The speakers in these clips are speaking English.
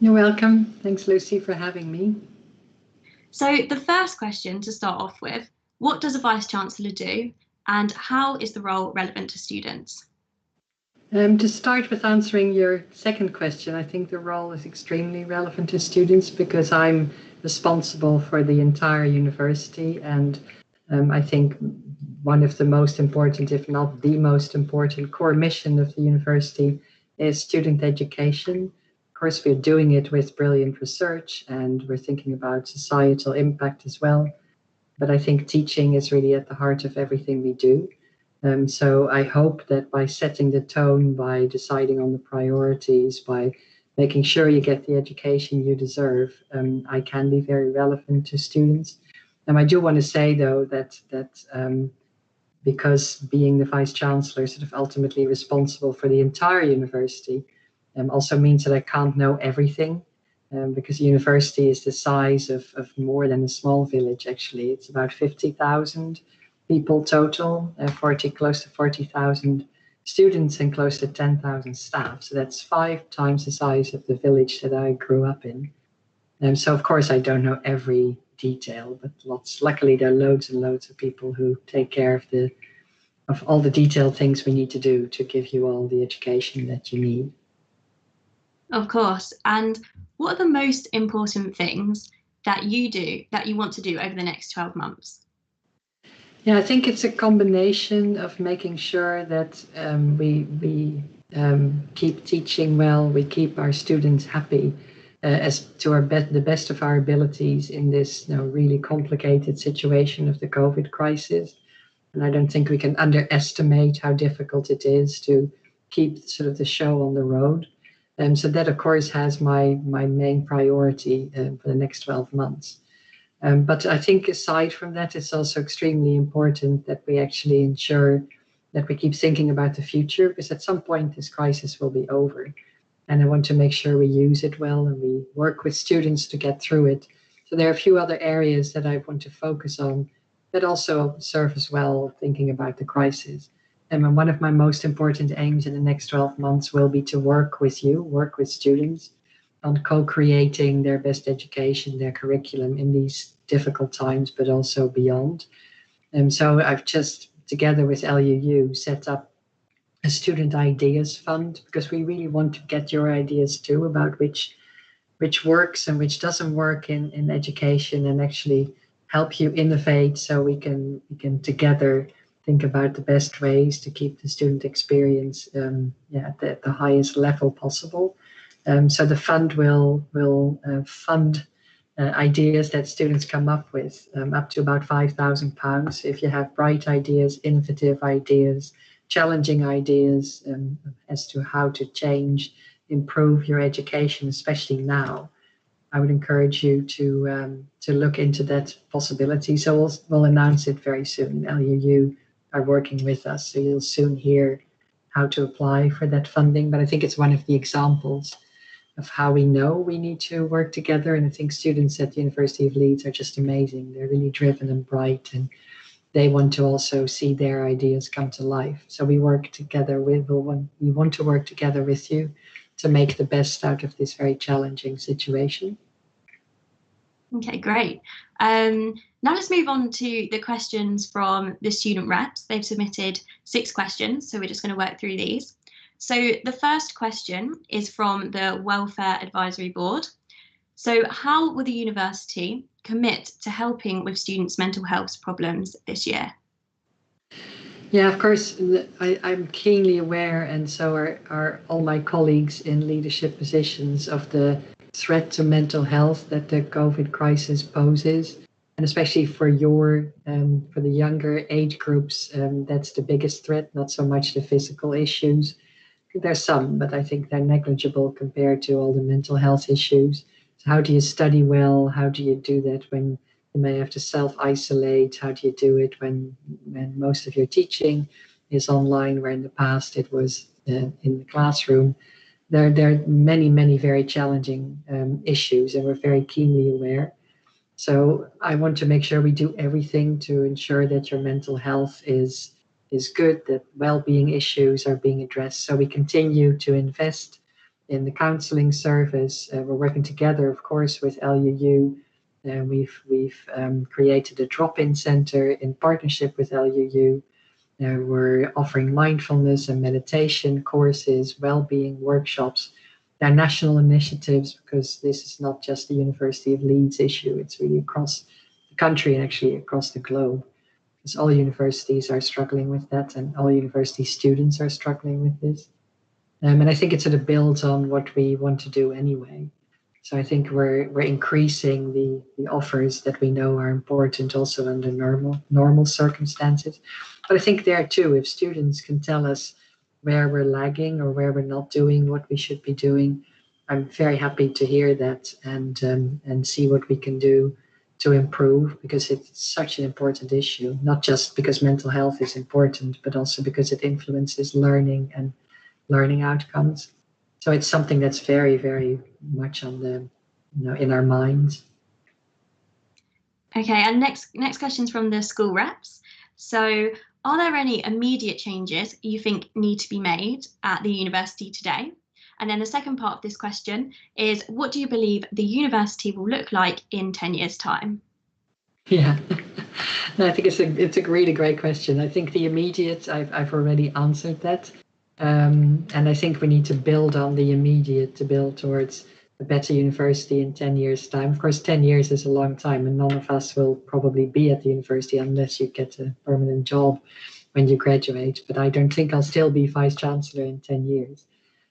You're welcome. Thanks, Lucy, for having me. So the first question to start off with, what does a Vice-Chancellor do and how is the role relevant to students? To start with answering your second question, I think the role is extremely relevant to students because I'm responsible for the entire university. And I think one of the most important, if not the most important, core mission of the university is student education. Of course, we're doing it with brilliant research and we're thinking about societal impact as well. But I think teaching is really at the heart of everything we do. So I hope that by setting the tone, by deciding on the priorities, by making sure you get the education you deserve, I can be very relevant to students. And I do want to say, though, that because being the vice chancellor, sort of ultimately responsible for the entire university, also means that I can't know everything. Because university is the size of more than a small village, actually. It's about 50,000 people total, close to 40,000 students and close to 10,000 staff. So that's 5 times the size of the village that I grew up in. So of course I don't know every detail, but luckily there are loads and loads of people who take care of all the detailed things we need to do to give you all the education that you need. Of course. And what are the most important things that you want to do over the next 12 months? Yeah, I think it's a combination of making sure that we keep teaching well, we keep our students happy as to the best of our abilities in this really complicated situation of the COVID crisis. And I don't think we can underestimate how difficult it is to keep sort of the show on the road. So that, of course, has my main priority for the next 12 months. But I think aside from that, it's also extremely important that we actually ensure that we keep thinking about the future, because at some point this crisis will be over. And I want to make sure we use it well and we work with students to get through it. So there are a few other areas that I want to focus on that also serve as well, thinking about the crisis. And one of my most important aims in the next 12 months will be to work with students on co-creating their best education, their curriculum in these difficult times, but also beyond. And so I've just, together with LUU, set up a student ideas fund because we really want to get your ideas too about which works and which doesn't work in education, and actually help you innovate so we can together think about the best ways to keep the student experience at the highest level possible. So the fund will fund ideas that students come up with, up to about £5,000. If you have bright ideas, innovative ideas, challenging ideas as to how to change, improve your education, especially now, I would encourage you to look into that possibility. So we'll announce it very soon. LUU are working with us, so you'll soon hear how to apply for that funding. But I think it's one of the examples of how we know we need to work together. And I think students at the University of Leeds are just amazing. They're really driven and bright, and they want to also see their ideas come to life. So we work together we want to work together with you to make the best out of this very challenging situation. Okay, great. Now let's move on to the questions from the student reps. They've submitted 6 questions, so we're just going to work through these. So the first question is from the Welfare Advisory Board. So how will the university commit to helping with students' mental health problems this year? Yeah, of course, I'm keenly aware, and so are all my colleagues in leadership positions, of the threat to mental health that the COVID crisis poses. And especially for for the younger age groups, that's the biggest threat, not so much the physical issues. There's some, but I think they're negligible compared to all the mental health issues. So how do you study well? How do you do that when you may have to self-isolate? How do you do it when most of your teaching is online, where in the past it was in the classroom? There are many, many very challenging issues, and we're very keenly aware. So I want to make sure we do everything to ensure that your mental health is good, that well-being issues are being addressed. So we continue to invest in the counselling service. We're working together, of course, with LUU. We've created a drop-in centre in partnership with LUU. We're offering mindfulness and meditation courses, well-being workshops. They're national initiatives because this is not just the University of Leeds issue. It's really across the country and actually across the globe. Because all universities are struggling with that, and all university students are struggling with this. And I think it sort of builds on what we want to do anyway. So I think we're increasing the offers that we know are important also under normal circumstances. But I think there too, if students can tell us where we're lagging or where we're not doing what we should be doing, I'm very happy to hear that and see what we can do to improve, because it's such an important issue, not just because mental health is important, but also because it influences learning and learning outcomes. So it's something that's very, very much on the, in our minds. Okay, and next question's from the school reps. So, are there any immediate changes you think need to be made at the university today? And then the second part of this question is, what do you believe the university will look like in 10 years' time? Yeah, no, I think it's a really great question. I think the immediate, I've already answered that. And I think we need to build on the immediate to build towards a better university in 10 years' time. Of course, 10 years is a long time, and none of us will probably be at the university unless you get a permanent job when you graduate. But I don't think I'll still be Vice Chancellor in 10 years.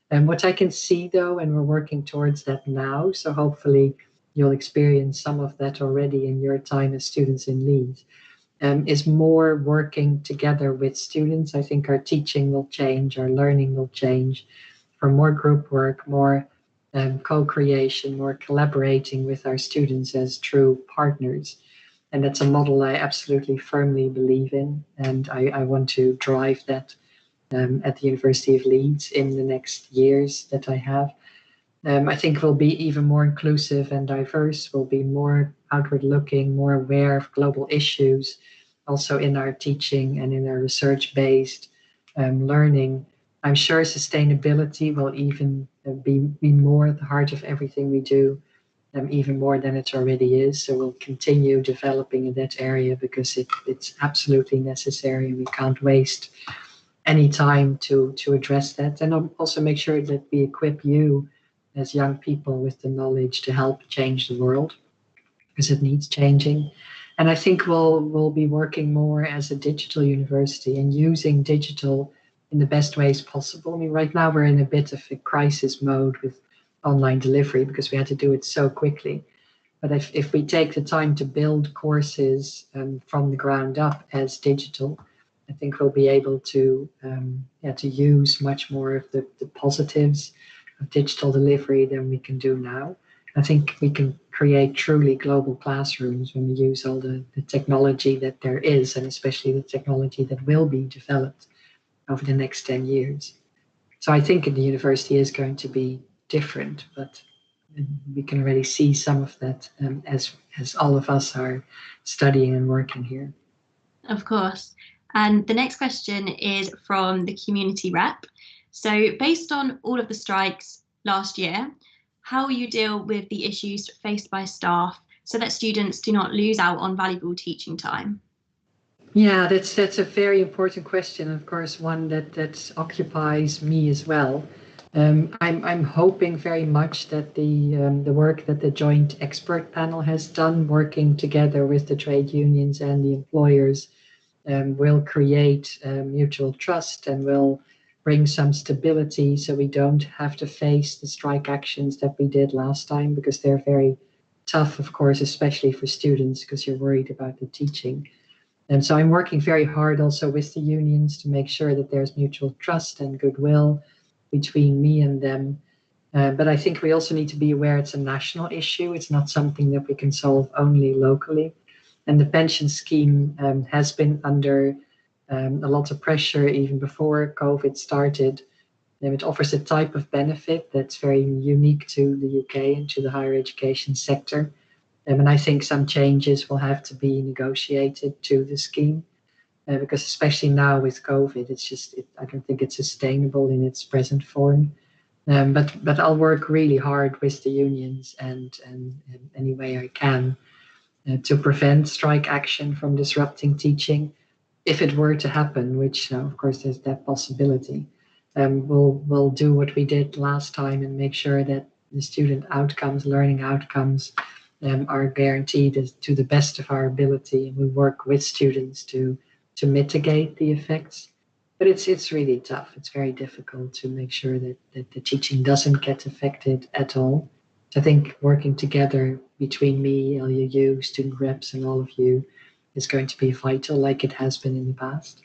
And what I can see, though, and we're working towards that now, so hopefully you'll experience some of that already in your time as students in Leeds, is more working together with students. I think our teaching will change, our learning will change, for more group work, more co-creation, more collaborating with our students as true partners. And that's a model I absolutely firmly believe in, and I want to drive that at the University of Leeds in the next years that I have. I think we'll be even more inclusive and diverse. We'll be more outward looking, more aware of global issues, also in our teaching and in our research-based learning. I'm sure sustainability will even be more at the heart of everything we do, even more than it already is. So we'll continue developing in that area because it's absolutely necessary. We can't waste any time to address that. And I'll also make sure that we equip you as young people with the knowledge to help change the world, because it needs changing. And I think we'll be working more as a digital university and using digital in the best ways possible. I mean, right now we're in a bit of a crisis mode with online delivery because we had to do it so quickly. But if we take the time to build courses from the ground up as digital, I think we'll be able to use much more of the positives of digital delivery than we can do now. I think we can create truly global classrooms when we use all the technology that there is, and especially the technology that will be developed over the next 10 years. So I think the university is going to be different, but we can already see some of that as all of us are studying and working here. Of course. And the next question is from the community rep. So based on all of the strikes last year, how will you deal with the issues faced by staff so that students do not lose out on valuable teaching time? Yeah, that's a very important question. Of course, one that occupies me as well. I'm hoping very much that the work that the joint expert panel has done, working together with the trade unions and the employers, will create mutual trust and will bring some stability so we don't have to face the strike actions that we did last time, because they're very tough, of course, especially for students, because you're worried about the teaching. And so I'm working very hard also with the unions to make sure that there's mutual trust and goodwill between me and them. But I think we also need to be aware it's a national issue. It's not something that we can solve only locally. And the pension scheme has been under a lot of pressure even before COVID started. It offers a type of benefit that's very unique to the UK and to the higher education sector. And I think some changes will have to be negotiated to the scheme, because especially now with COVID, I don't think it's sustainable in its present form. But I'll work really hard with the unions and any way I can to prevent strike action from disrupting teaching. If it were to happen, which of course there's that possibility, we'll do what we did last time and make sure that the student outcomes, learning outcomes, are guaranteed to the best of our ability, and we work with students to mitigate the effects. But it's really tough. It's very difficult to make sure that the teaching doesn't get affected at all. So I think working together between me, LUU, student reps, and all of you is going to be vital, like it has been in the past.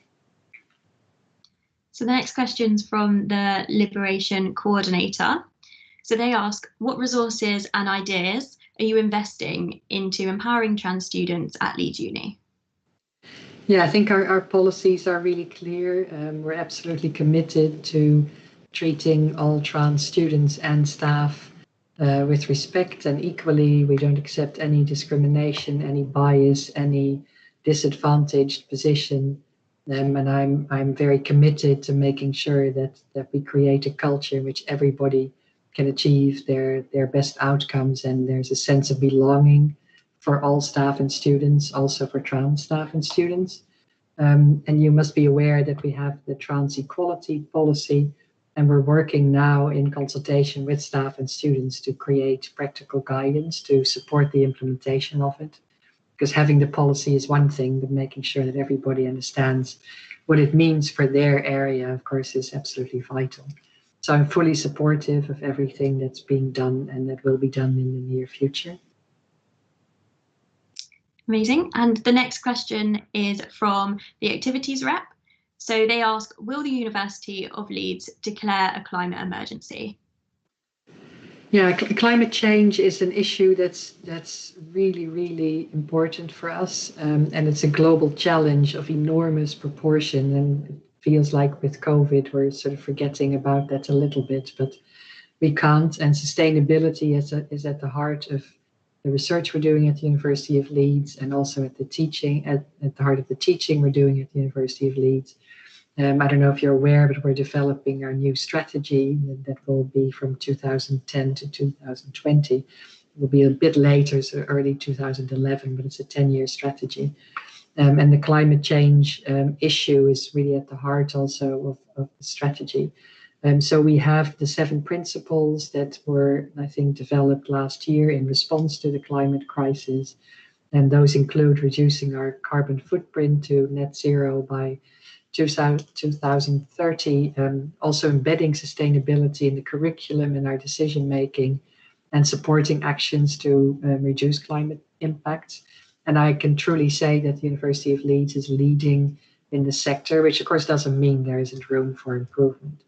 So the next question's from the Liberation Coordinator. So they ask, what resources and ideas are you investing into empowering trans students at Leeds Uni? Yeah, I think our policies are really clear. We're absolutely committed to treating all trans students and staff with respect and equally. We don't accept any discrimination, any bias, any disadvantaged position. And I'm very committed to making sure that we create a culture in which everybody can achieve their best outcomes and there's a sense of belonging for all staff and students, also for trans staff and students. And you must be aware that we have the trans equality policy, and we're working now in consultation with staff and students to create practical guidance to support the implementation of it. Because having the policy is one thing, but making sure that everybody understands what it means for their area, of course, is absolutely vital. So I'm fully supportive of everything that's being done and that will be done in the near future. Amazing. And the next question is from the activities rep. So they ask, will the University of Leeds declare a climate emergency? Yeah, climate change is an issue that's really, really important for us. And it's a global challenge of enormous proportion. And it feels like with COVID, we're sort of forgetting about that a little bit, but we can't. And sustainability is at the heart of the research we're doing at the University of Leeds, and also at the teaching, at the heart of the teaching we're doing at the University of Leeds. I don't know if you're aware, but we're developing our new strategy that will be from 2010 to 2020. It will be a bit later, so early 2011, but it's a 10-year strategy. And the climate change issue is really at the heart also of the strategy. So we have the 7 principles that were, I think, developed last year in response to the climate crisis. And those include reducing our carbon footprint to net zero by 2030, also embedding sustainability in the curriculum and our decision making, and supporting actions to reduce climate impacts. And I can truly say that the University of Leeds is leading in the sector, which of course doesn't mean there isn't room for improvement.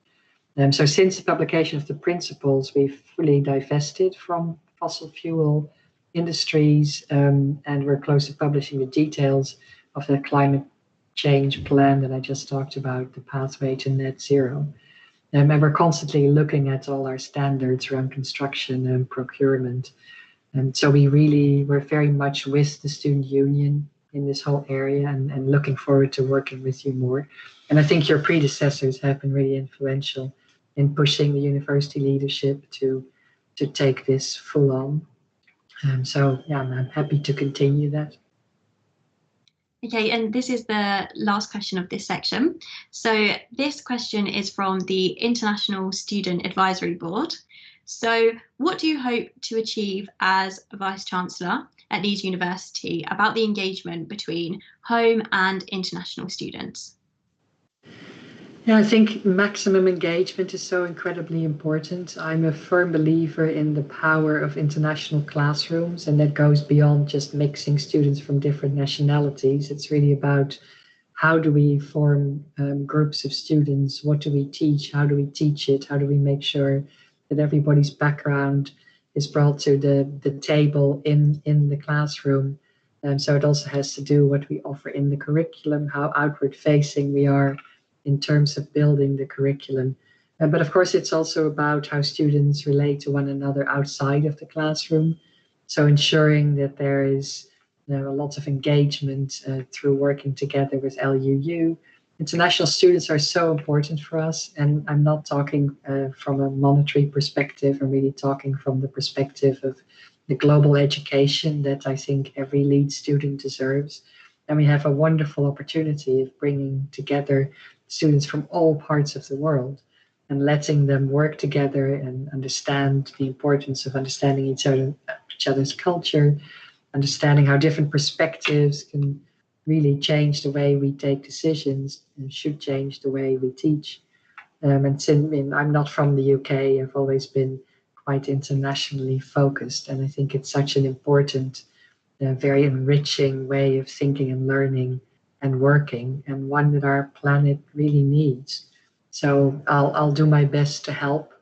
So since the publication of the principles, we've fully divested from fossil fuel industries, and we're close to publishing the details of the climate change plan that I just talked about, the pathway to net zero. And we're constantly looking at all our standards around construction and procurement. And so we're very much with the student union in this whole area, and looking forward to working with you more. And I think your predecessors have been really influential in pushing the university leadership to take this full on. So yeah, I'm happy to continue that. Okay, and this is the last question of this section. So this question is from the International Student Advisory Board. So what do you hope to achieve as Vice-Chancellor at Leeds University about the engagement between home and international students? Yeah, I think maximum engagement is so incredibly important. I'm a firm believer in the power of international classrooms, and that goes beyond just mixing students from different nationalities. It's really about how do we form groups of students? What do we teach? How do we teach it? How do we make sure that everybody's background is brought to the table in the classroom? So it also has to do what we offer in the curriculum, how outward facing we are in terms of building the curriculum. But of course, it's also about how students relate to one another outside of the classroom. So ensuring that there is a lot of engagement through working together with LUU, international students are so important for us, and I'm not talking from a monetary perspective. I'm really talking from the perspective of the global education that I think every Leeds student deserves. And we have a wonderful opportunity of bringing together students from all parts of the world and letting them work together and understand the importance of understanding each other's culture, understanding how different perspectives can really change the way we take decisions and should change the way we teach. And since, I mean, I'm not from the UK, I've always been quite internationally focused, and I think it's such an important, very enriching way of thinking and learning and working, and one that our planet really needs. So I'll do my best to help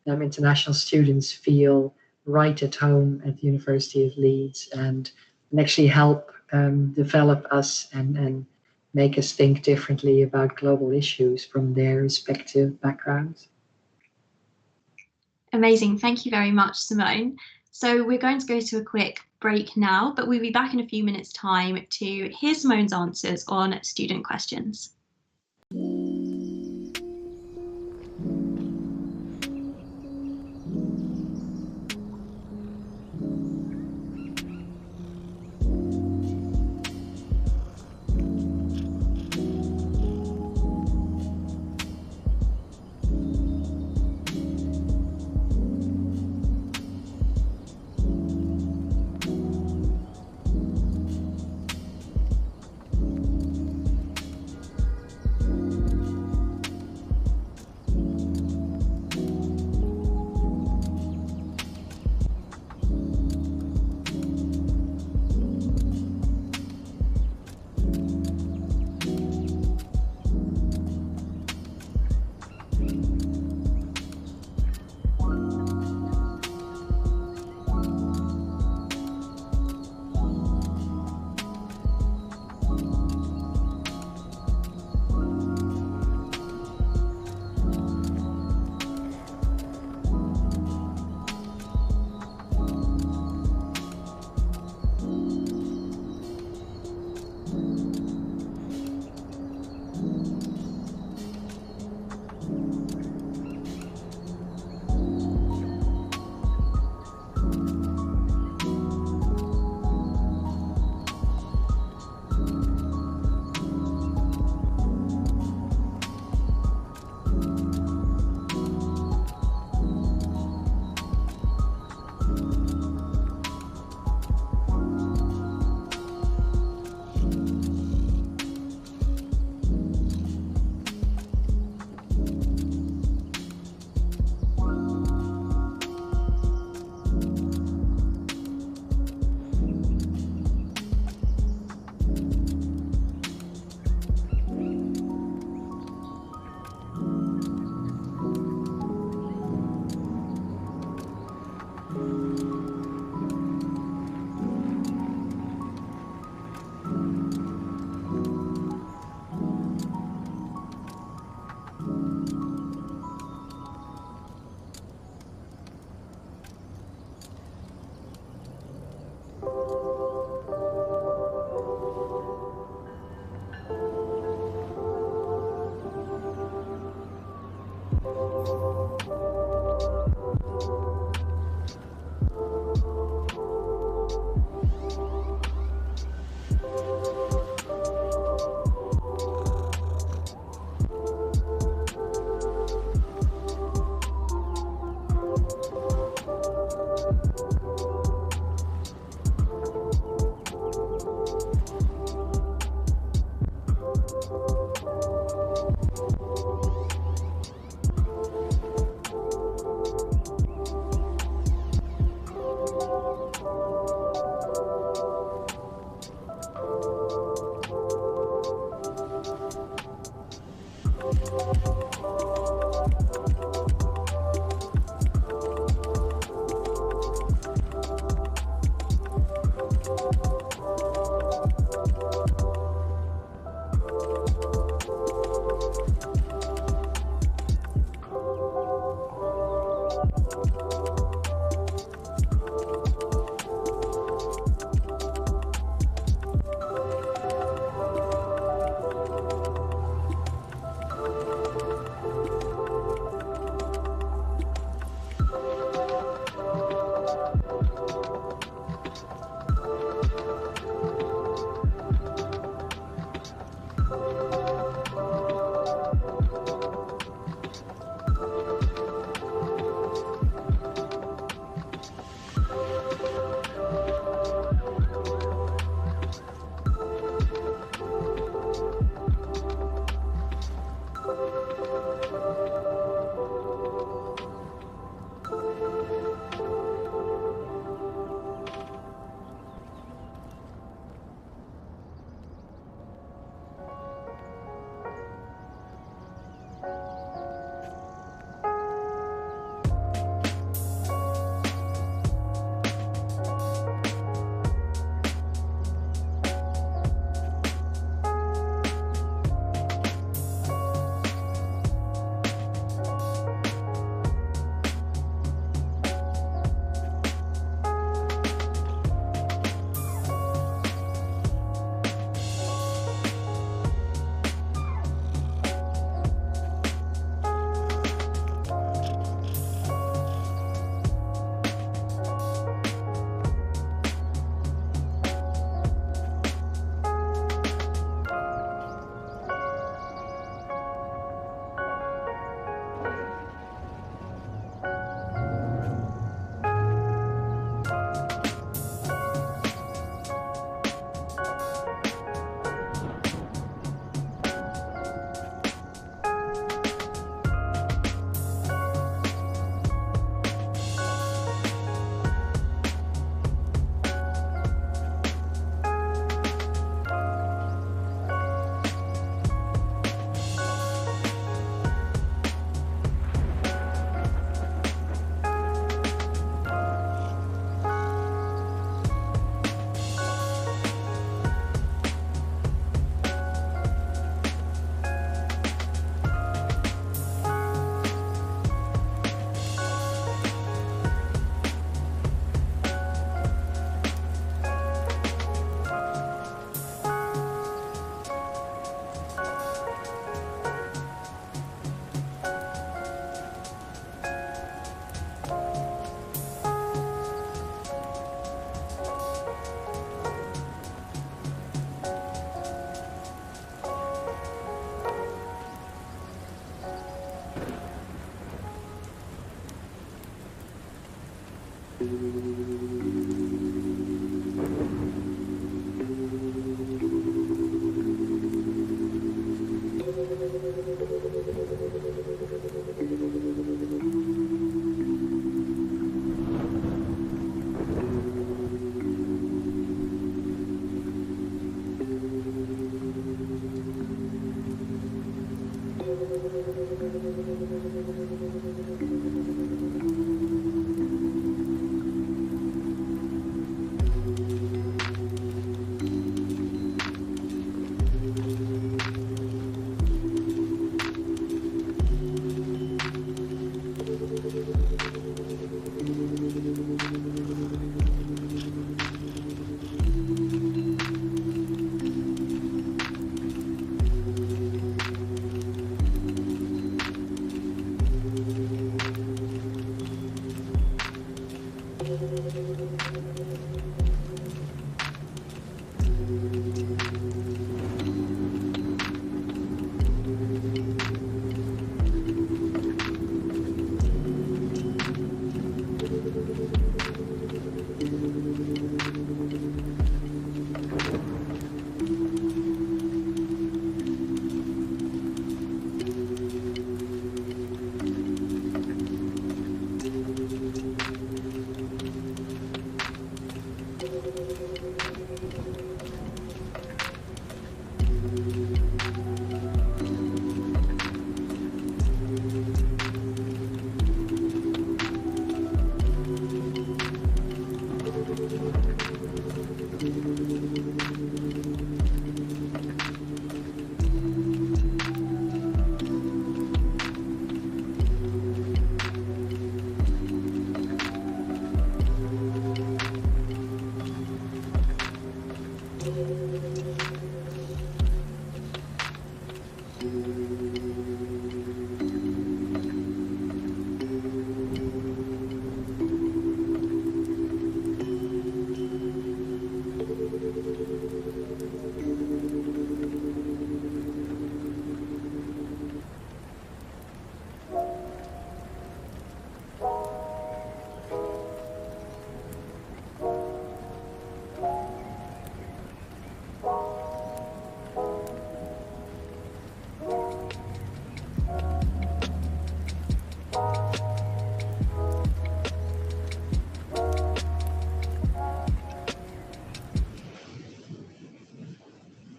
international students feel right at home at the University of Leeds, and actually help develop us and make us think differently about global issues from their respective backgrounds. Amazing. Thank you very much, Simone. So we're going to go to a quick break now, but we'll be back in a few minutes' time to hear Simone's answers on student questions.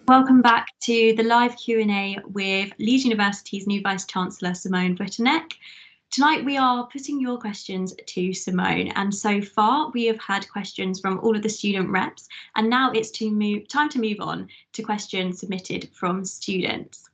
Welcome back to the live Q&A with Leeds University's new Vice-Chancellor, Simone Buitendijk. Tonight we are putting your questions to Simone, and so far we have had questions from all of the student reps, and now it's time to move on to questions submitted from students.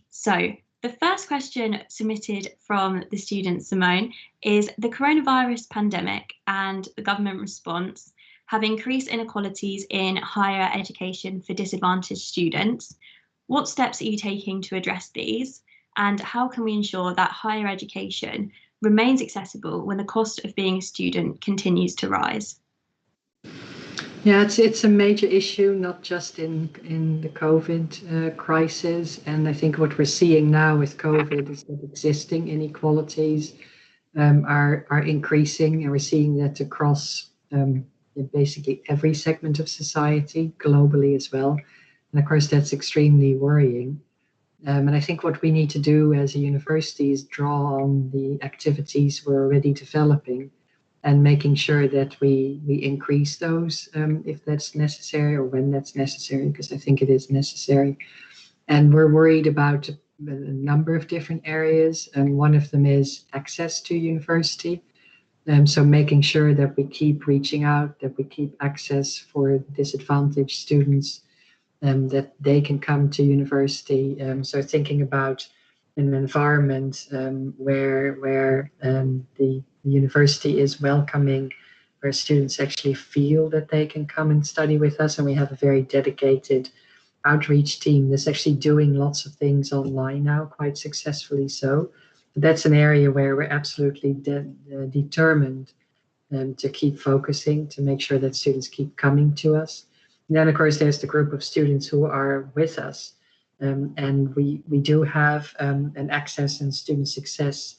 So the first question submitted from the student, Simone, is the coronavirus pandemic and the government response have increased inequalities in higher education for disadvantaged students. What steps are you taking to address these? And how can we ensure that higher education remains accessible when the cost of being a student continues to rise? Yeah, it's a major issue, not just in the COVID crisis. And I think what we're seeing now with COVID is that existing inequalities are increasing, and we're seeing that across basically every segment of society, globally as well. And of course, that's extremely worrying. And I think what we need to do as a university is draw on the activities we're already developing and making sure that we increase those if that's necessary or when that's necessary, because I think it is necessary. And we're worried about a number of different areas, and one of them is access to university. So making sure that we keep reaching out, that we keep access for disadvantaged students, that they can come to university. So thinking about an environment where the university is welcoming, where students actually feel that they can come and study with us. And we have a very dedicated outreach team that's actually doing lots of things online now, quite successfully so. That's an area where we're absolutely determined to keep focusing, to make sure that students keep coming to us. And then, of course, there's the group of students who are with us. And we do have an access and student success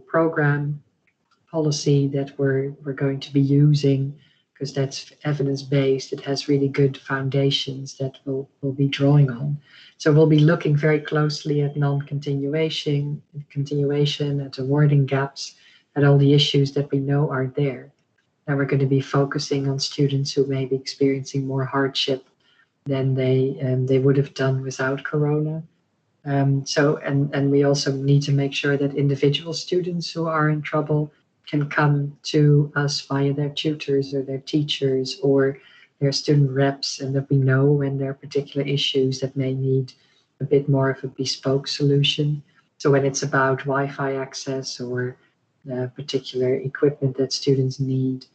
program policy that we're going to be using, because that's evidence-based. It has really good foundations that we'll be drawing on. So we'll be looking very closely at continuation, at awarding gaps, at all the issues that we know are there. And we're going to be focusing on students who may be experiencing more hardship than they would have done without Corona. And we also need to make sure that individual students who are in trouble can come to us via their tutors or their teachers or their student reps, and that we know when there are particular issues that may need a bit more of a bespoke solution. So when it's about Wi-Fi access or particular equipment that students need.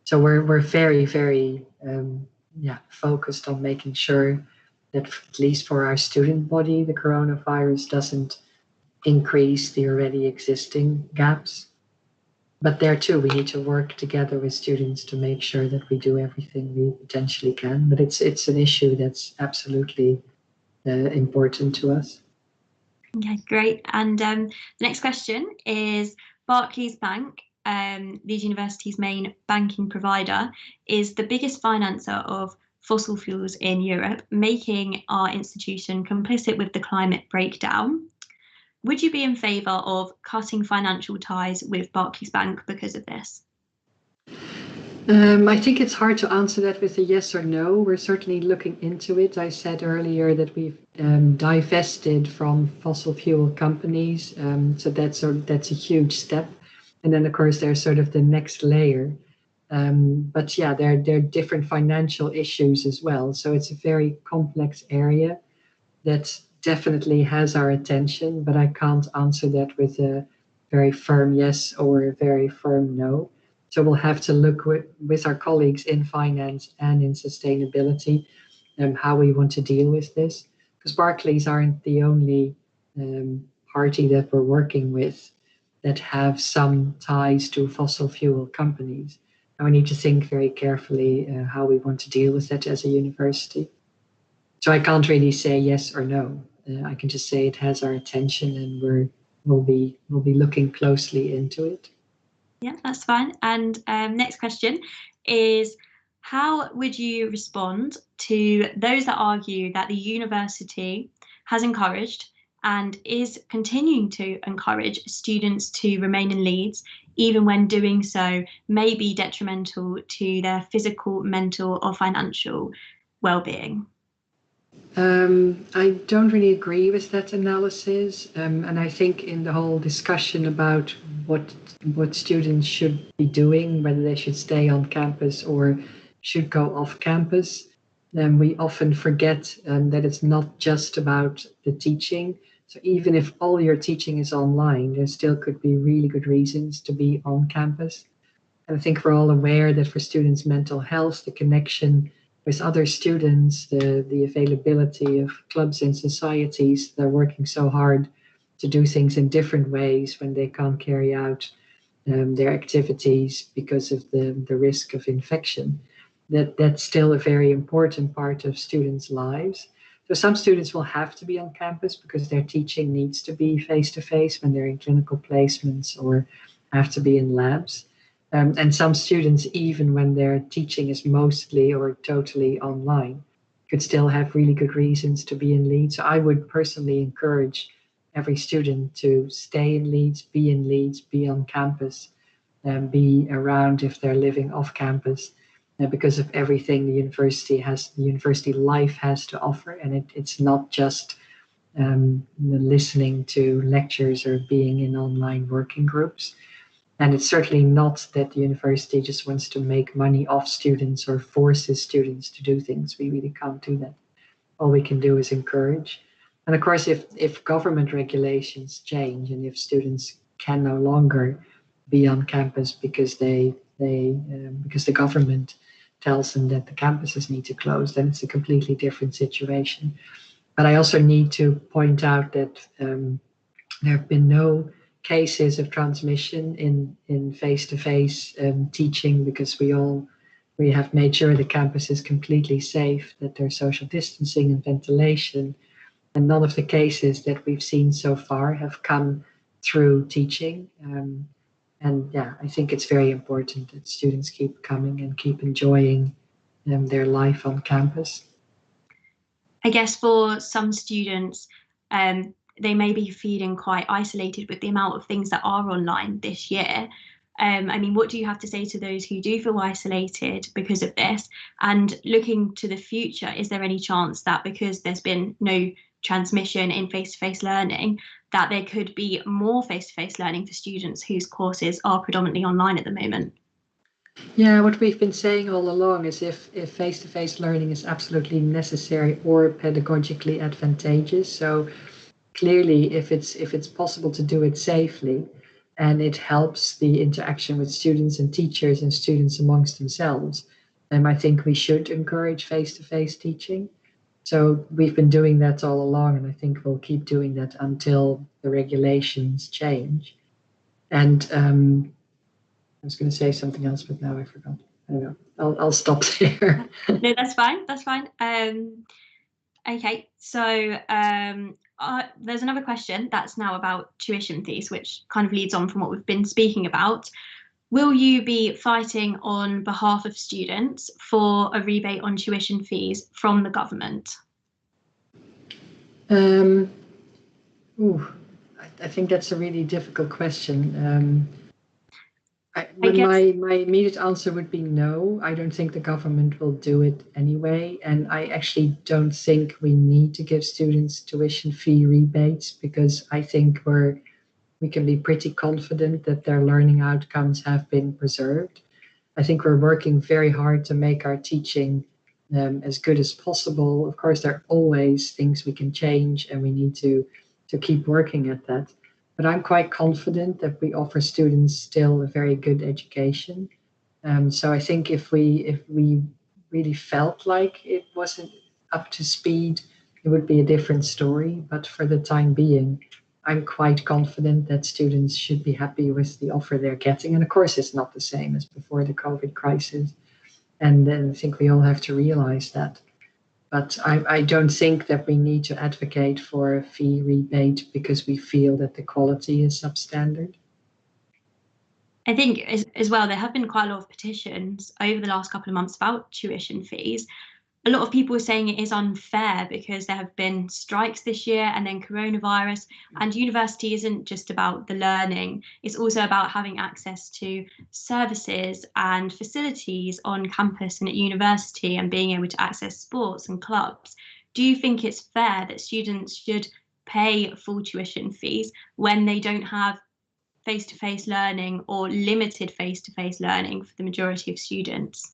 So we're very, very focused on making sure that at least for our student body, the coronavirus doesn't increase the already existing gaps. But there too, we need to work together with students to make sure that we do everything we potentially can. But it's an issue that's absolutely important to us. Okay, great. And the next question is Barclays Bank, Leeds University's main banking provider, is the biggest financer of fossil fuels in Europe, making our institution complicit with the climate breakdown. Would you be in favour of cutting financial ties with Barclays Bank because of this? I think it's hard to answer that with a yes or no. We're certainly looking into it. I said earlier that we've divested from fossil fuel companies, so that's a huge step. And then of course there's sort of the next layer. But yeah, there are different financial issues as well. So it's a very complex area that definitely has our attention, but I can't answer that with a very firm yes or a very firm no. So we'll have to look with our colleagues in finance and in sustainability how we want to deal with this. Because Barclays aren't the only party that we're working with that have some ties to fossil fuel companies. And we need to think very carefully how we want to deal with that as a university. So I can't really say yes or no. I can just say it has our attention, and we'll be looking closely into it. Yeah, that's fine. And next question is, how would you respond to those that argue that the university has encouraged and is continuing to encourage students to remain in Leeds, even when doing so may be detrimental to their physical, mental, or financial well-being? I don't really agree with that analysis, and I think in the whole discussion about what students should be doing, whether they should stay on campus or should go off campus, then we often forget that it's not just about the teaching. So even if all your teaching is online, there still could be really good reasons to be on campus. And I think we're all aware that for students' mental health, the connection with other students, the availability of clubs and societies, they're working so hard to do things in different ways when they can't carry out their activities because of the risk of infection. That's still a very important part of students' lives. So some students will have to be on campus because their teaching needs to be face-to-face when they're in clinical placements or have to be in labs. And some students, even when their teaching is mostly or totally online, could still have really good reasons to be in Leeds. So I would personally encourage every student to stay in Leeds, be on campus, and be around if they're living off campus, because of everything the university life has to offer. And it's not just listening to lectures or being in online working groups. And it's certainly not that the university just wants to make money off students or forces students to do things. We really can't do that. All we can do is encourage. And of course, if government regulations change and if students can no longer be on campus because because the government tells them that the campuses need to close, then it's a completely different situation. But I also need to point out that there have been no cases of transmission in face-to-face teaching, because we have made sure the campus is completely safe, that there's social distancing and ventilation, and none of the cases that we've seen so far have come through teaching. And yeah, I think it's very important that students keep coming and keep enjoying their life on campus. I guess for some students, they may be feeling quite isolated with the amount of things that are online this year. I mean, what do you have to say to those who do feel isolated because of this? And looking to the future, is there any chance that because there's been no transmission in face-to-face learning, that there could be more face-to-face learning for students whose courses are predominantly online at the moment? Yeah, what we've been saying all along is if face-to-face learning is absolutely necessary or pedagogically advantageous. So clearly, if it's possible to do it safely, and it helps the interaction with students and teachers and students amongst themselves. And I think we should encourage face-to-face teaching. So we've been doing that all along, and I think we'll keep doing that until the regulations change. And I was going to say something else, but now I forgot. I don't know. I'll stop there. No, that's fine. That's fine. Okay, so there's another question that's now about tuition fees, which kind of leads on from what we've been speaking about. Will you be fighting on behalf of students for a rebate on tuition fees from the government? I think that's a really difficult question. My immediate answer would be no. I don't think the government will do it anyway. And I actually don't think we need to give students tuition fee rebates, because I think we can be pretty confident that their learning outcomes have been preserved. I think we're working very hard to make our teaching as good as possible. Of course, there are always things we can change, and we need to keep working at that. But I'm quite confident that we offer students still a very good education. So I think if we really felt like it wasn't up to speed, it would be a different story. But for the time being, I'm quite confident that students should be happy with the offer they're getting. And of course, it's not the same as before the COVID crisis. And then I think we all have to realize that. But I don't think that we need to advocate for a fee rebate because we feel that the quality is substandard. I think as well, there have been quite a lot of petitions over the last couple of months about tuition fees. A lot of people are saying it is unfair because there have been strikes this year and then coronavirus, and university isn't just about the learning, it's also about having access to services and facilities on campus and at university, and being able to access sports and clubs. Do you think it's fair that students should pay full tuition fees when they don't have face-to-face learning or limited face-to-face learning for the majority of students?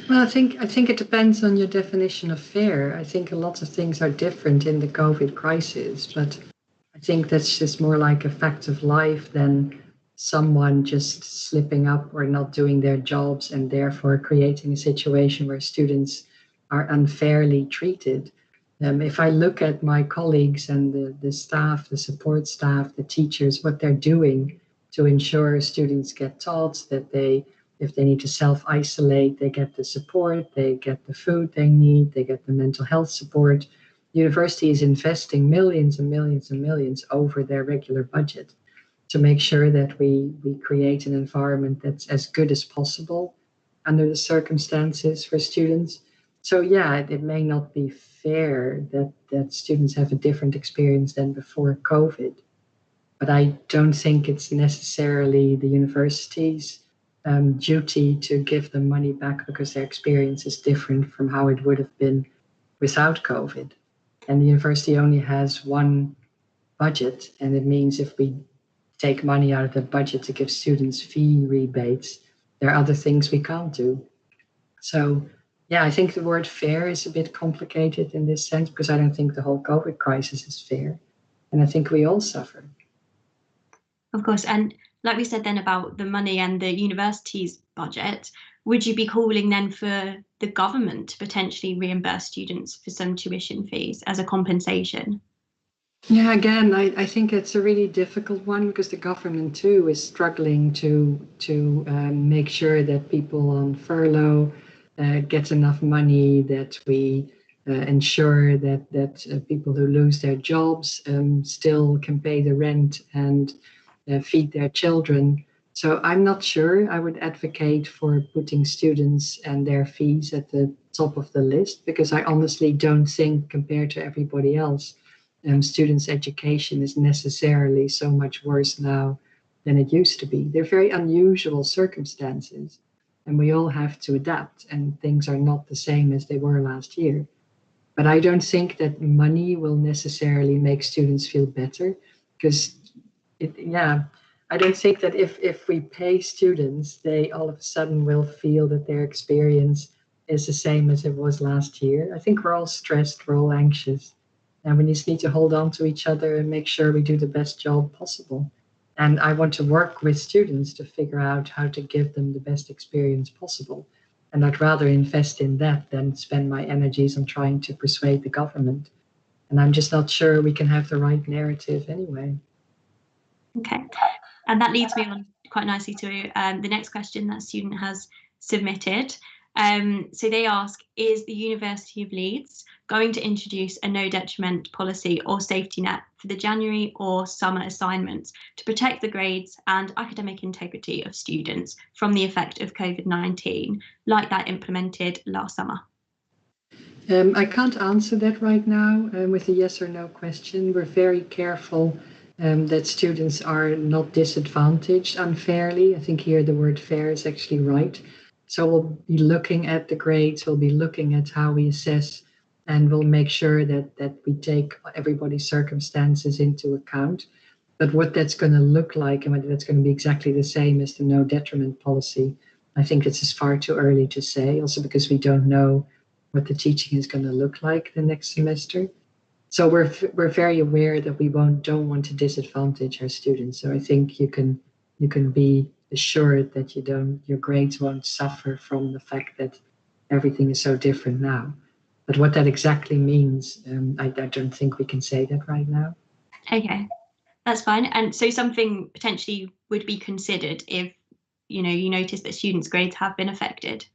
Well, I think it depends on your definition of fair. I think a lot of things are different in the COVID crisis, but I think that's just more like a fact of life than someone just slipping up or not doing their jobs and therefore creating a situation where students are unfairly treated. If I look at my colleagues and the staff, the support staff, the teachers, what they're doing to ensure students get taught, that if they need to self-isolate, they get the support, they get the food they need, they get the mental health support. University is investing millions and millions and millions over their regular budget to make sure that we create an environment that's as good as possible under the circumstances for students. So yeah, it may not be fair that students have a different experience than before COVID, but I don't think it's necessarily the university's duty to give them money back because their experience is different from how it would have been without COVID. And the university only has one budget, and it means if we take money out of the budget to give students fee rebates, there are other things we can't do. So yeah, I think the word fair is a bit complicated in this sense, because I don't think the whole COVID crisis is fair. And I think we all suffer. Of course, and like we said then about the money and the university's budget, would you be calling then for the government to potentially reimburse students for some tuition fees as a compensation? Yeah, again, I think it's a really difficult one because the government too is struggling to make sure that people on furlough get enough money, that we ensure that people who lose their jobs still can pay the rent and feed their children. So I'm not sure I would advocate for putting students and their fees at the top of the list, because I honestly don't think, compared to everybody else, students' education is necessarily so much worse now than it used to be. They're very unusual circumstances, and we all have to adapt, and things are not the same as they were last year. But I don't think that money will necessarily make students feel better, because I don't think that if we pay students, they all of a sudden will feel that their experience is the same as it was last year. I think we're all stressed, we're all anxious, and we just need to hold on to each other and make sure we do the best job possible. And I want to work with students to figure out how to give them the best experience possible. And I'd rather invest in that than spend my energies on trying to persuade the government. And I'm just not sure we can have the right narrative anyway. Okay, and that leads me on quite nicely to the next question that a student has submitted. So they ask, is the University of Leeds going to introduce a no detriment policy or safety net for the January or summer assignments to protect the grades and academic integrity of students from the effect of COVID-19, like that implemented last summer? I can't answer that right now with a yes or no question. We're very careful that students are not disadvantaged unfairly. I think here the word fair is actually right. So we'll be looking at the grades, we'll be looking at how we assess, and we'll make sure that we take everybody's circumstances into account. But what that's going to look like and whether that's going to be exactly the same as the no detriment policy, I think it's just far too early to say, also because we don't know what the teaching is going to look like the next semester. So we're very aware that we don't want to disadvantage our students. So I think you can be assured that your grades won't suffer from the fact that everything is so different now. But what that exactly means, I don't think we can say that right now. Okay, that's fine. And so something potentially would be considered if you notice that students' grades have been affected.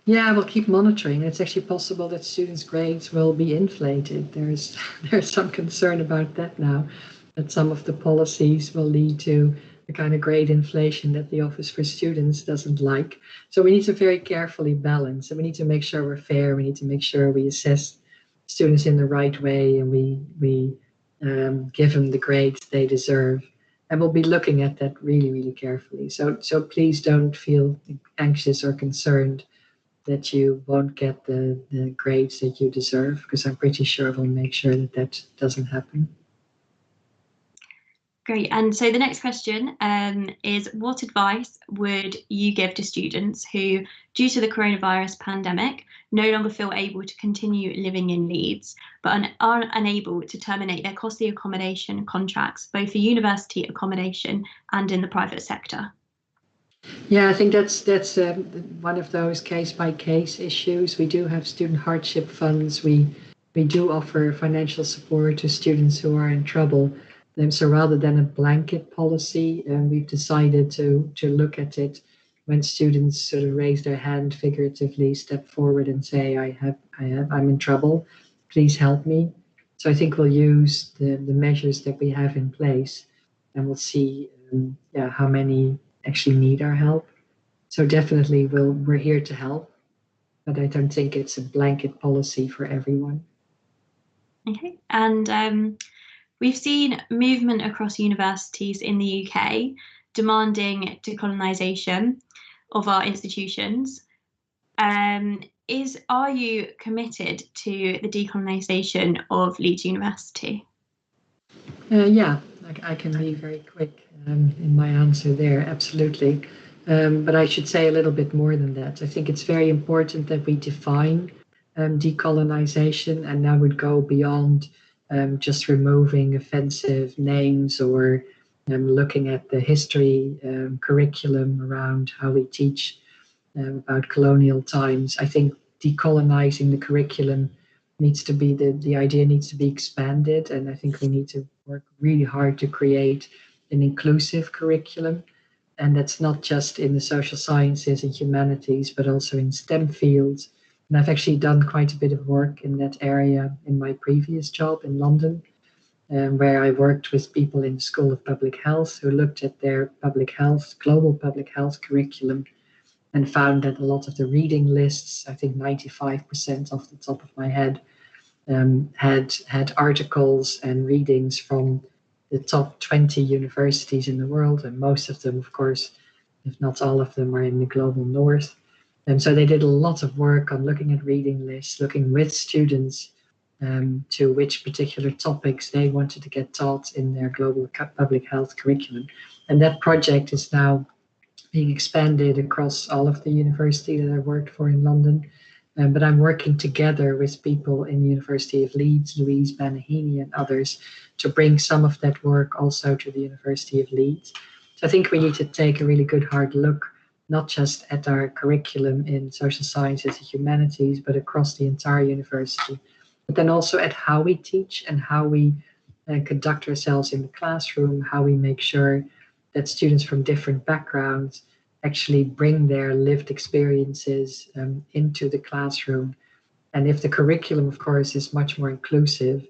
Yeah, we'll keep monitoring. It's actually possible that students' grades will be inflated. There's some concern about that now, that some of the policies will lead to the kind of grade inflation that the Office for Students doesn't like. So we need to very carefully balance, and we need to make sure we're fair. We need to make sure we assess students in the right way, and we give them the grades they deserve. And we'll be looking at that really, really carefully. So please don't feel anxious or concerned that you won't get the grades that you deserve, because I'm pretty sure we'll make sure that doesn't happen. Great. And so the next question is, what advice would you give to students who, due to the coronavirus pandemic, no longer feel able to continue living in Leeds, but are unable to terminate their costly accommodation contracts, both for university accommodation and in the private sector? Yeah, I think that's one of those case by case issues. We do have student hardship funds. We do offer financial support to students who are in trouble. So rather than a blanket policy, we've decided to look at it when students sort of raise their hand, figuratively step forward and say, I'm in trouble, please help me. So I think we'll use the measures that we have in place, and we'll see how many actually need our help. So definitely we're here to help, but I don't think it's a blanket policy for everyone. Okay, and we've seen movement across universities in the UK demanding decolonisation of our institutions. Are you committed to the decolonisation of Leeds University? Yeah, I can be very quick in my answer there, absolutely. But I should say a little bit more than that. I think it's very important that we define decolonization, and that would go beyond just removing offensive names or looking at the history curriculum around how we teach about colonial times. I think decolonizing the curriculum needs to be the idea needs to be expanded, and I think we need to work really hard to create an inclusive curriculum, and that's not just in the social sciences and humanities but also in STEM fields. And I've actually done quite a bit of work in that area in my previous job in London, where I worked with people in the School of Public Health who looked at their global public health curriculum, and found that a lot of the reading lists, I think 95% off the top of my head, had articles and readings from the top 20 universities in the world, and most of them, of course, if not all of them, are in the global north. And so they did a lot of work on looking at reading lists, looking with students to which particular topics they wanted to get taught in their global public health curriculum. And that project is now being expanded across all of the university that I worked for in London. But I'm working together with people in the University of Leeds, Louise Banahini and others, to bring some of that work also to the University of Leeds. So I think we need to take a really good hard look, not just at our curriculum in social sciences and humanities, but across the entire university. But then also at how we teach and how we conduct ourselves in the classroom, how we make sure that students from different backgrounds actually bring their lived experiences into the classroom. And if the curriculum, of course, is much more inclusive,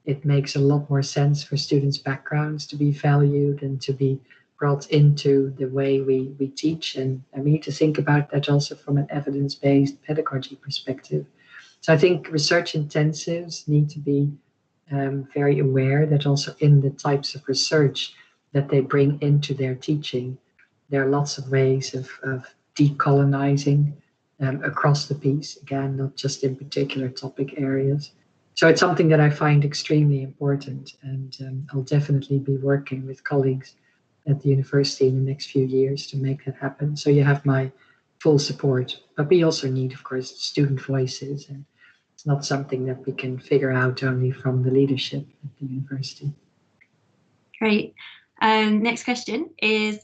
it makes a lot more sense for students' backgrounds to be valued and to be brought into the way we teach. And we need to think about that also from an evidence-based pedagogy perspective. So I think research intensives need to be very aware that also in the types of research that they bring into their teaching, there are lots of ways of decolonizing across the piece, again, not just in particular topic areas. So it's something that I find extremely important, and I'll definitely be working with colleagues at the university in the next few years to make that happen. So you have my full support. But we also need, of course, student voices, and it's not something that we can figure out only from the leadership at the university. Great. Next question is,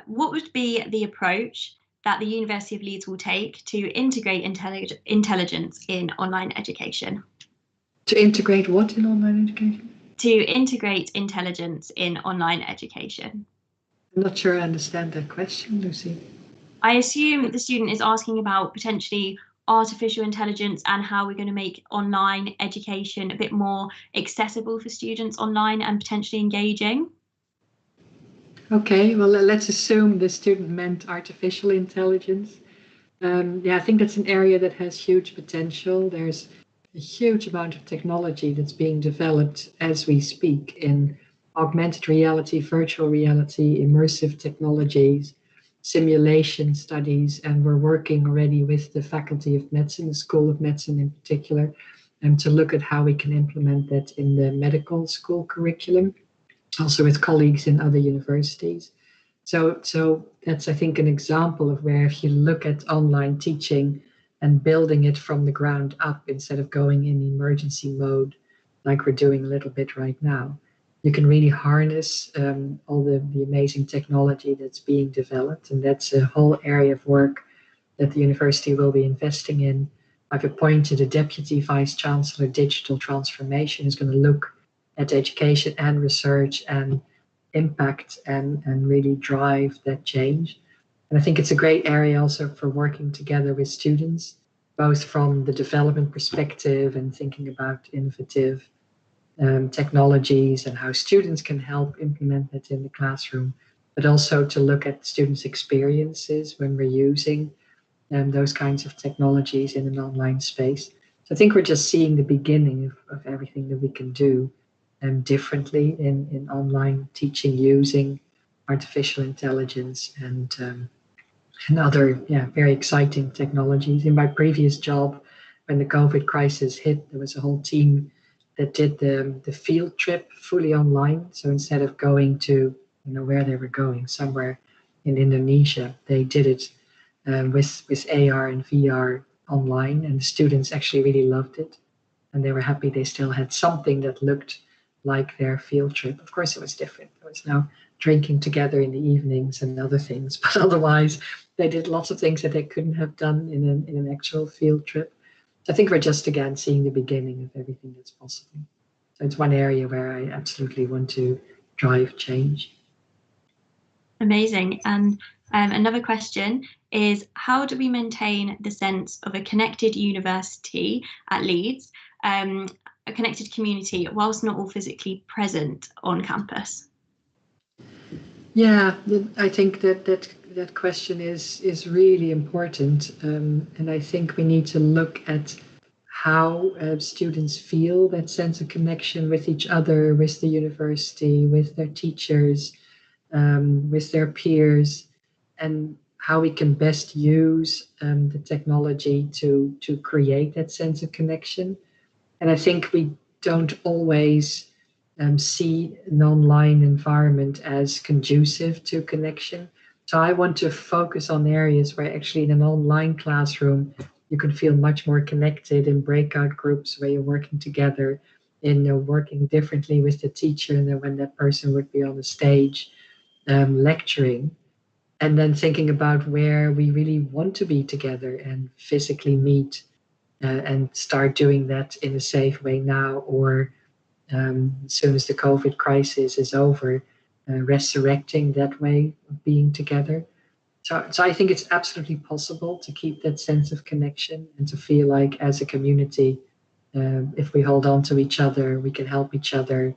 what would be the approach that the University of Leeds will take to integrate intelligence in online education? To integrate what in online education? To integrate intelligence in online education. I'm not sure I understand that question, Lucy. I assume the student is asking about potentially artificial intelligence and how we're going to make online education a bit more accessible for students online and potentially engaging. Okay, well, let's assume the student meant artificial intelligence. Yeah, I think that's an area that has huge potential. There's a huge amount of technology that's being developed as we speak in augmented reality, virtual reality, immersive technologies, simulation studies, and we're working already with the Faculty of Medicine, the School of Medicine in particular, to look at how we can implement that in the medical school curriculum, also with colleagues in other universities. So that's, I think, an example of where if you look at online teaching and building it from the ground up instead of going in emergency mode like we're doing a little bit right now, you can really harness all the amazing technology that's being developed. And that's a whole area of work that the university will be investing in. I've appointed a deputy vice chancellor, digital transformation, who's going to look at education and research and impact and really drive that change. And I think it's a great area also for working together with students, both from the development perspective and thinking about innovative technologies and how students can help implement that in the classroom, but also to look at students' experiences when we're using those kinds of technologies in an online space. So I think we're just seeing the beginning of everything that we can do differently in online teaching using artificial intelligence and other very exciting technologies. In my previous job, when the COVID crisis hit, there was a whole team that did the field trip fully online. So instead of going to where they were going, somewhere in Indonesia, they did it with AR and VR online, and the students actually really loved it, and they were happy they still had something that looked like their field trip. Of course, it was different. It was now drinking together in the evenings and other things, but otherwise they did lots of things that they couldn't have done in an actual field trip. So I think we're just again seeing the beginning of everything that's possible. So it's one area where I absolutely want to drive change. Amazing. And another question is, how do we maintain the sense of a connected university at Leeds, a connected community, whilst not all physically present on campus? Yeah, I think that question is really important, and I think we need to look at how students feel that sense of connection with each other, with the university, with their teachers, with their peers, and how we can best use the technology to create that sense of connection. And I think we don't always see an online environment as conducive to connection. So I want to focus on areas where actually in an online classroom, you can feel much more connected in breakout groups where you're working together, in working differently with the teacher than when that person would be on the stage lecturing. And then thinking about where we really want to be together and physically meet and start doing that in a safe way now, or as soon as the COVID crisis is over, resurrecting that way of being together. So I think it's absolutely possible to keep that sense of connection and to feel like as a community, if we hold on to each other, we can help each other,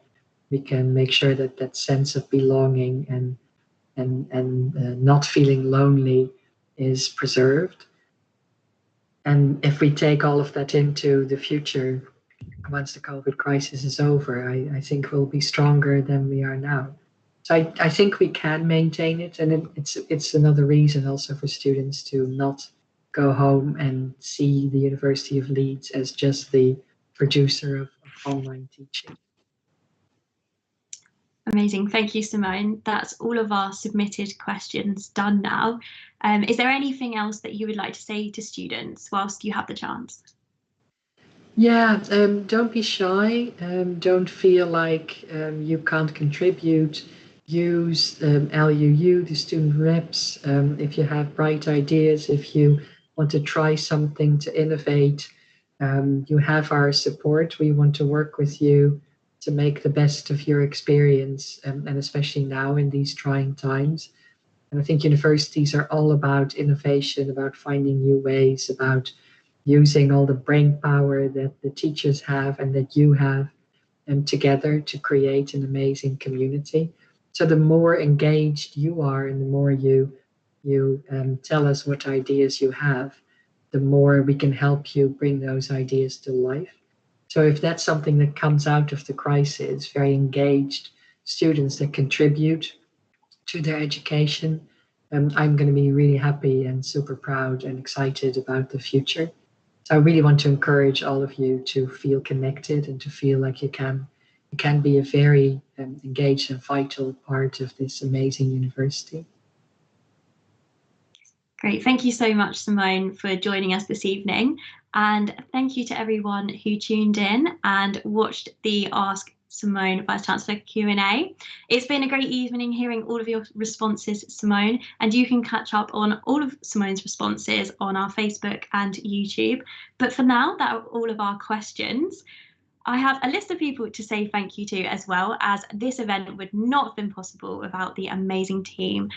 we can make sure that that sense of belonging and not feeling lonely is preserved. And if we take all of that into the future, once the COVID crisis is over, I think we'll be stronger than we are now. So I think we can maintain it, and it's another reason also for students to not go home and see the University of Leeds as just the producer of online teaching. Amazing. Thank you, Simone. That's all of our submitted questions done now. Is there anything else that you would like to say to students whilst you have the chance? Yeah, don't be shy. Don't feel like you can't contribute. Use LUU, the student reps, if you have bright ideas, if you want to try something to innovate. You have our support. We want to work with you to make the best of your experience, and especially now in these trying times. And I think universities are all about innovation, about finding new ways, about using all the brain power that the teachers have and that you have, and together to create an amazing community. So the more engaged you are and the more you tell us what ideas you have, the more we can help you bring those ideas to life. So if that's something that comes out of the crisis, very engaged students that contribute to their education, I'm going to be really happy and super proud and excited about the future. So I really want to encourage all of you to feel connected and to feel like you can be a very engaged and vital part of this amazing university. Great. Thank you so much, Simone, for joining us this evening. And thank you to everyone who tuned in and watched the Ask Simone Vice Chancellor Q&A. It's been a great evening hearing all of your responses, Simone, and you can catch up on all of Simone's responses on our Facebook and YouTube. But for now, that are all of our questions. I have a list of people to say thank you to, as well, as this event would not have been possible without the amazing team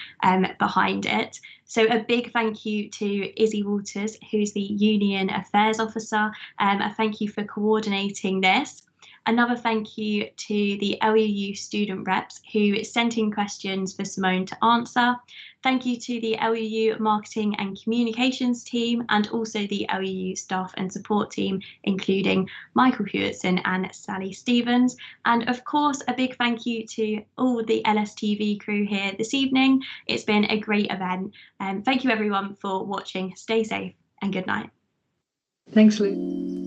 behind it. So a big thank you to Izzy Walters, who's the Union Affairs Officer. A thank you for coordinating this. Another thank you to the LUU student reps who sent in questions for Simone to answer. Thank you to the LUU marketing and communications team, and also the LUU staff and support team, including Michael Hewitson and Sally Stevens. And of course, a big thank you to all the LSTV crew here this evening. It's been a great event. Thank you everyone for watching. Stay safe and good night. Thanks, Lou.